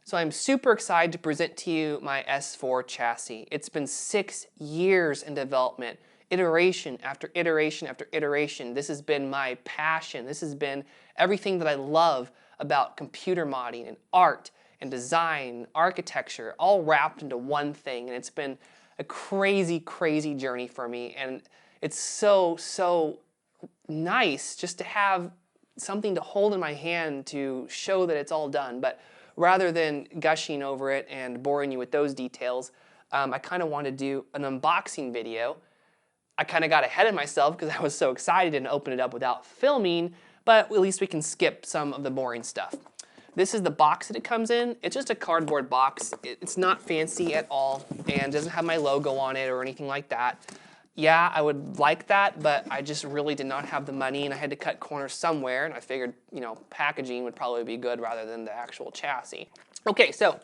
So I'm super excited to present to you my S4 chassis. It's been 6 years in development, iteration after iteration after iteration. This has been my passion. This has been everything that I love about computer modding and art and design, architecture, all wrapped into one thing. And it's been a crazy, crazy journey for me. And it's so nice just to have something to hold in my hand to show that it's all done. But rather than gushing over it and boring you with those details, I kind of wanted to do an unboxing video. I kind of got ahead of myself because I was so excited and opened it up without filming, but at least we can skip some of the boring stuff. This is the box that it comes in. It's just a cardboard box. It's not fancy at all and doesn't have my logo on it or anything like that. Yeah, I would like that, but I just really did not have the money and I had to cut corners somewhere, and I figured, you know, packaging would probably be good rather than the actual chassis. Okay, so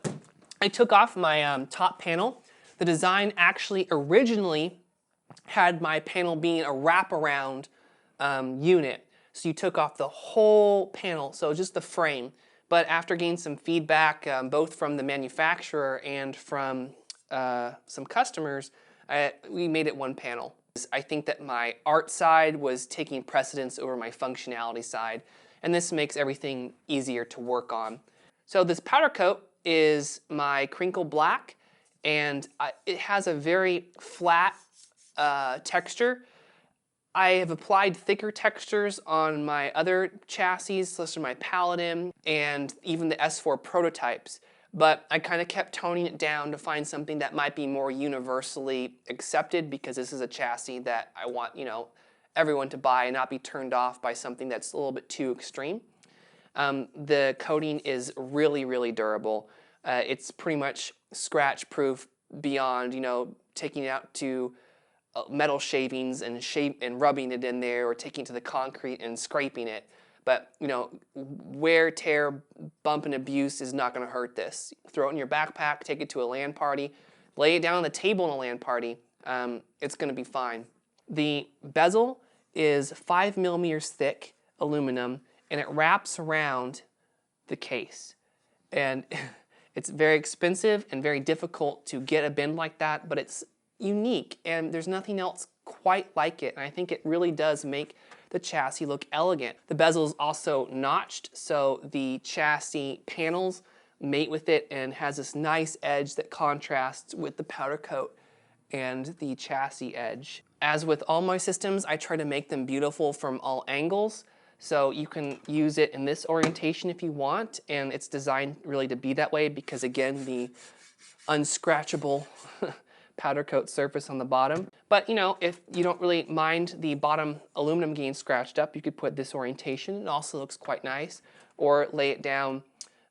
I took off my top panel. The design actually originally had my panel being a wraparound unit. So you took off the whole panel, so just the frame. But after getting some feedback, both from the manufacturer and from some customers, we made it one panel. I think that my art side was taking precedence over my functionality side, and this makes everything easier to work on. So this powder coat is my crinkle black, and it has a very flat texture. I have applied thicker textures on my other chassis, such as my Paladin and even the S4 prototypes. But I kind of kept toning it down to find something that might be more universally accepted, because this is a chassis that I want, you know, everyone to buy and not be turned off by something that's a little bit too extreme. The coating is really durable. It's pretty much scratch proof beyond, you know, taking it out to metal shavings and rubbing it in there, or taking it to the concrete and scraping it. But, you know, wear, tear, bump, and abuse is not going to hurt this. Throw it in your backpack, take it to a LAN party, lay it down on the table in a LAN party. It's going to be fine. The bezel is 5mm thick aluminum, and it wraps around the case. And it's very expensive and very difficult to get a bend like that, but it's unique, and there's nothing else quite like it. And I think it really does make the chassis look elegant. The bezel is also notched, so the chassis panels mate with it and has this nice edge that contrasts with the powder coat and the chassis edge. As with all my systems, I try to make them beautiful from all angles. So you can use it in this orientation if you want, and it's designed really to be that way because, again, the unscratchable powder coat surface on the bottom. But, you know, if you don't really mind the bottom aluminum getting scratched up, you could put this orientation. It also looks quite nice. Or lay it down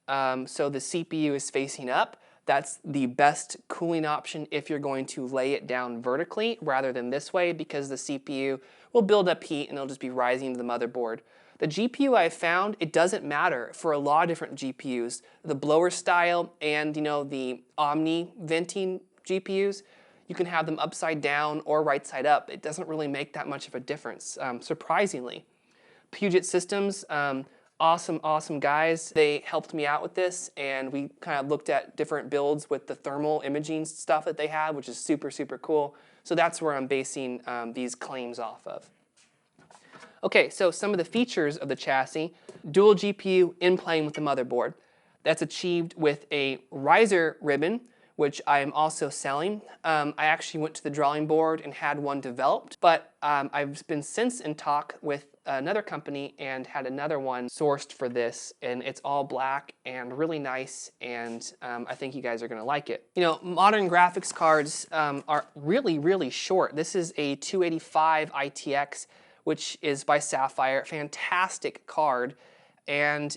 so the CPU is facing up. That's the best cooling option if you're going to lay it down vertically rather than this way, because the CPU will build up heat and it'll just be rising to the motherboard. The GPU I've found, it doesn't matter for a lot of different GPUs. The blower style and, you know, the Omni venting GPUs, you can have them upside down or right side up. It doesn't really make that much of a difference, surprisingly. Puget Systems, awesome guys. They helped me out with this, and we kind of looked at different builds with the thermal imaging stuff that they had, which is super cool. So that's where I'm basing these claims off of. Okay, so some of the features of the chassis: dual GPU in plane with the motherboard. That's achieved with a riser ribbon, which I am also selling. I actually went to the drawing board and had one developed, but I've been since in talk with another company and had another one sourced for this, and it's all black and really nice, and I think you guys are gonna like it. You know, modern graphics cards are really short. This is a 285 ITX, which is by Sapphire, fantastic card, and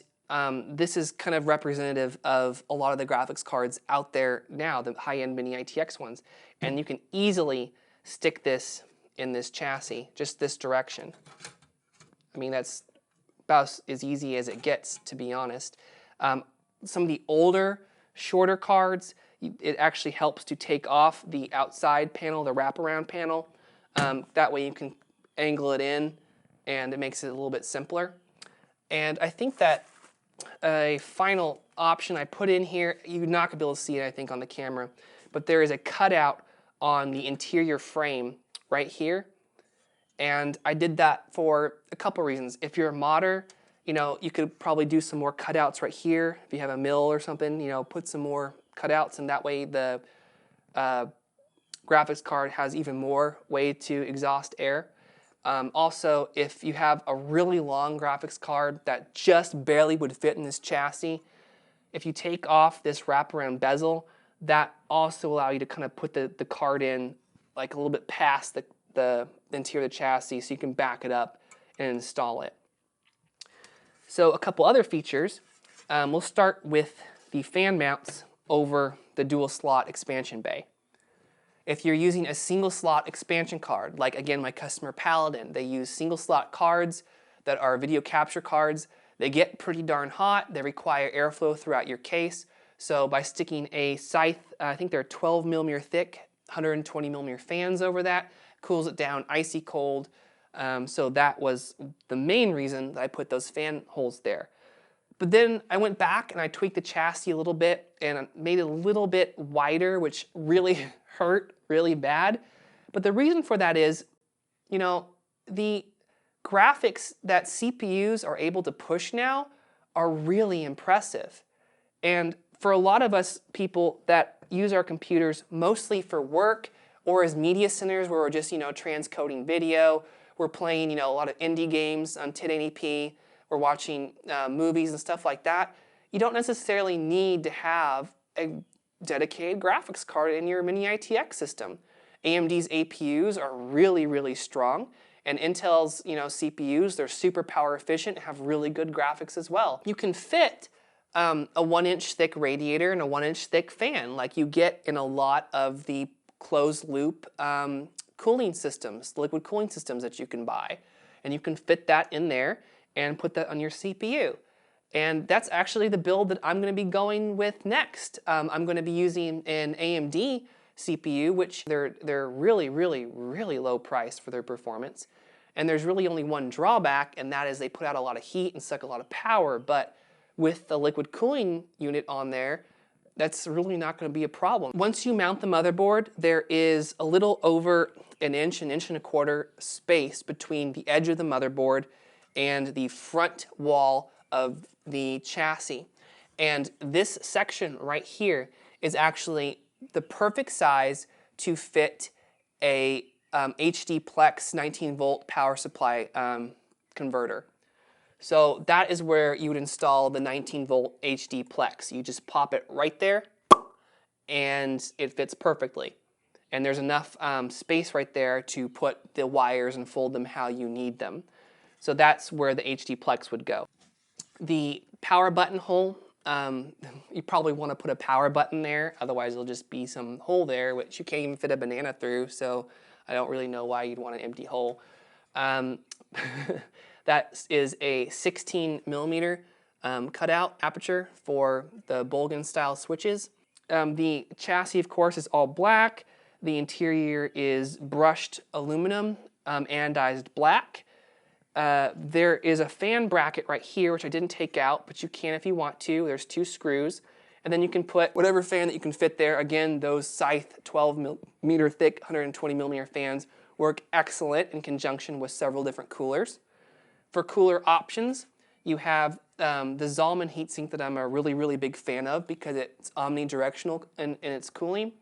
this is kind of representative of a lot of the graphics cards out there now, the high-end mini-itx ones. And you can easily stick this in this chassis, just this direction. I mean, that's about as easy as it gets, to be honest. Some of the older, shorter cards, it actually helps to take off the outside panel, the wraparound panel. That way you can angle it in, and it makes it a little bit simpler. And I think that a final option I put in here. You're not gonna be able to see it, I think, on the camera, but there is a cutout on the interior frame right here. And I did that for a couple reasons. If you're a modder, you know, you could probably do some more cutouts right here. If you have a mill or something, you know, put some more cutouts, and that way the graphics card has even more way to exhaust air. Also, if you have a really long graphics card that just barely would fit in this chassis, if you take off this wraparound bezel, that also allow you to kind of put the card in like a little bit past the interior of the chassis, so you can back it up and install it. So a couple other features. We'll start with the fan mounts over the dual slot expansion bay. If you're using a single slot expansion card, like again my customer Paladin, they use single slot cards that are video capture cards. They get pretty darn hot. They require airflow throughout your case. So by sticking a scythe, I think they're 12 millimeter thick, 120 millimeter fans over that, cools it down icy cold. So that was the main reason that I put those fan holes there. But then I went back and I tweaked the chassis a little bit and made it a little bit wider, which really hurt really bad. But the reason for that is, you know, the graphics that CPUs are able to push now are really impressive. And for a lot of us people that use our computers mostly for work or as media centers where we're just, you know, transcoding video, we're playing, you know, a lot of indie games on 1080p, we're watching movies and stuff like that, you don't necessarily need to have a dedicated graphics card in your mini-itx system. AMD's APUs are really, really strong, and Intel's, you know, CPUs, they're super power efficient, have really good graphics as well. You can fit a 1-inch thick radiator and a 1-inch thick fan like you get in a lot of the closed loop cooling systems, liquid cooling systems that you can buy. And you can fit that in there and put that on your CPU. And that's actually the build that I'm going to be going with next. I'm going to be using an AMD CPU, which they're really, really, really low price for their performance. And there's really only one drawback, and that is they put out a lot of heat and suck a lot of power. But with the liquid cooling unit on there, that's really not going to be a problem. Once you mount the motherboard, there is a little over an inch and a quarter space between the edge of the motherboard and the front wall of the chassis. And this section right here is actually the perfect size to fit a HD-plex 19-volt power supply converter. So that is where you would install the 19-volt HD-plex. You just pop it right there, and it fits perfectly. And there's enough space right there to put the wires and fold them how you need them. So that's where the HD-plex would go. The power button hole, you probably want to put a power button there, otherwise there'll just be some hole there, which you can't even fit a banana through, so I don't really know why you'd want an empty hole. That is a 16 millimeter cutout aperture for the Bolgan style switches. The chassis, of course, is all black. The interior is brushed aluminum, anodized black. There is a fan bracket right here, which I didn't take out, but you can if you want to. There's 2 screws. And then you can put whatever fan that you can fit there. Again, those Scythe 12 millimeter thick, 120 millimeter fans work excellent in conjunction with several different coolers. For cooler options, you have the Zalman heatsink that I'm a really, really big fan of because it's omnidirectional in its cooling.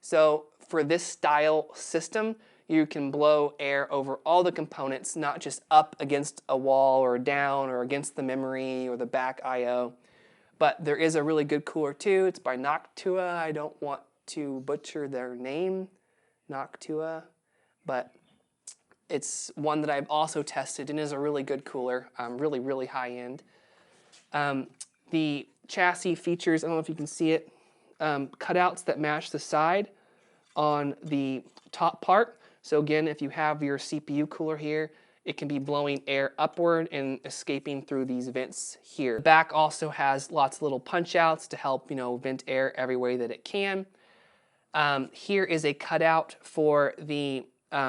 So for this style system, you can blow air over all the components, not just up against a wall or down or against the memory or the back I/O. But there is a really good cooler too. It's by Noctua. I don't want to butcher their name, Noctua, but it's one that I've also tested and is a really good cooler, really, really high end. The chassis features, I don't know if you can see it, cutouts that match the side on the top part. So again, if you have your CPU cooler here, it can be blowing air upward and escaping through these vents here. The back also has lots of little punch outs to help, vent air every way that it can. Here is a cutout for the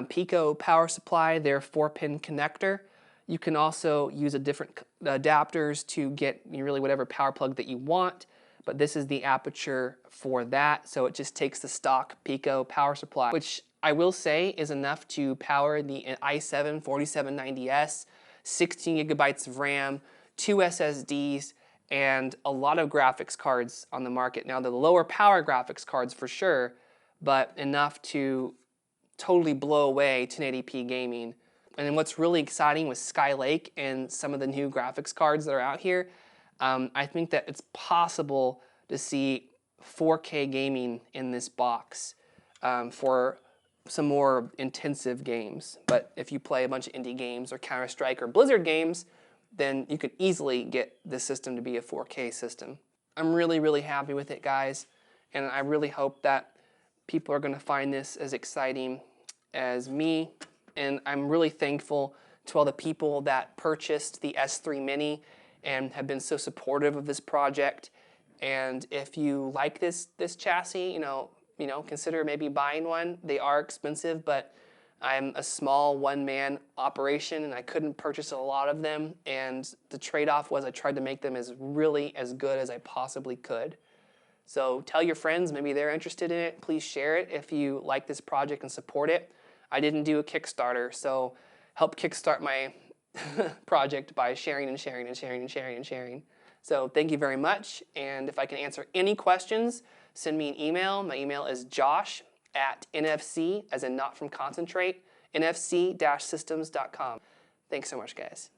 Pico power supply, their 4-pin connector. You can also use a different adapters to get really whatever power plug that you want, but this is the aperture for that. So it just takes the stock Pico power supply, which I will say is enough to power the i7 4790S, 16 gigabytes of RAM, 2 SSDs, and a lot of graphics cards on the market. Now, the lower power graphics cards for sure, but enough to totally blow away 1080p gaming. And then what's really exciting with Skylake and some of the new graphics cards that are out here, I think that it's possible to see 4K gaming in this box for some more intensive games. But if you play a bunch of indie games or Counter-Strike or Blizzard games, then you could easily get this system to be a 4K system. I'm really, really happy with it, guys. And I really hope that people are going to find this as exciting as me. And I'm really thankful to all the people that purchased the S3 Mini and have been so supportive of this project. And if you like this chassis, consider maybe buying one. They are expensive, but I'm a small one-man operation and I couldn't purchase a lot of them. And the trade-off was I tried to make them as good as I possibly could. So tell your friends, maybe they're interested in it. Please share it if you like this project and support it. I didn't do a Kickstarter, so help kickstart my project by sharing and sharing and sharing and sharing and sharing. So thank you very much. And if I can answer any questions, send me an email. My email is josh@nfc, as in not from concentrate, nfc-systems.com. Thanks so much, guys.